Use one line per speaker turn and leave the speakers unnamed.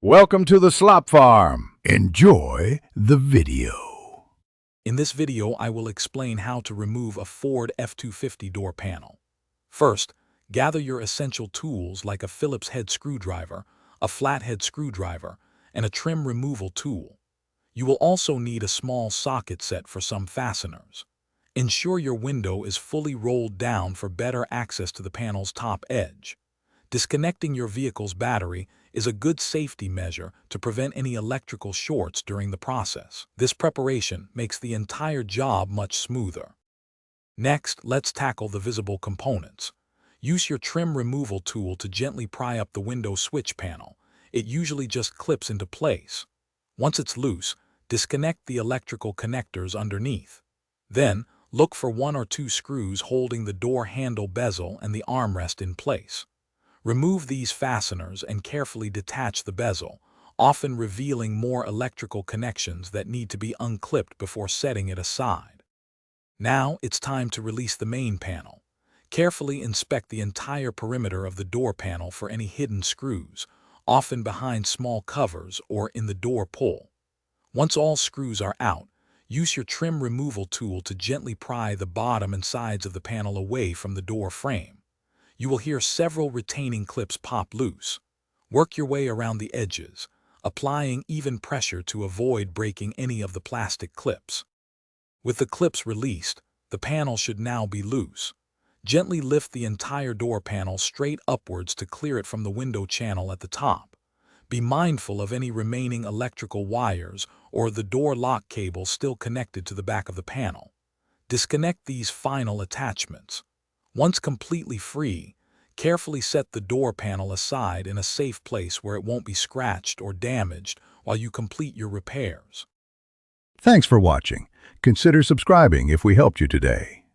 Welcome to the Slop Farm. Enjoy the video.
In this video, I will explain how to remove a Ford F-250 door panel. First, gather your essential tools like a Phillips head screwdriver, a flathead screwdriver, and a trim removal tool. You will also need a small socket set for some fasteners. Ensure your window is fully rolled down for better access to the panel's top edge. Disconnecting your vehicle's battery is a good safety measure to prevent any electrical shorts during the process. This preparation makes the entire job much smoother. Next, let's tackle the visible components. Use your trim removal tool to gently pry up the window switch panel. It usually just clips into place. Once it's loose, disconnect the electrical connectors underneath. Then, look for 1 or 2 screws holding the door handle bezel and the armrest in place. Remove these fasteners and carefully detach the bezel, often revealing more electrical connections that need to be unclipped before setting it aside. Now it's time to release the main panel. Carefully inspect the entire perimeter of the door panel for any hidden screws, often behind small covers or in the door pull. Once all screws are out, use your trim removal tool to gently pry the bottom and sides of the panel away from the door frame. You will hear several retaining clips pop loose. Work your way around the edges, applying even pressure to avoid breaking any of the plastic clips. With the clips released, the panel should now be loose. Gently lift the entire door panel straight upwards to clear it from the window channel at the top. Be mindful of any remaining electrical wires or the door lock cable still connected to the back of the panel. Disconnect these final attachments. Once completely free, carefully set the door panel aside in a safe place where it won't be scratched or damaged while you complete your repairs.
Thanks for watching. Consider subscribing if we helped you today.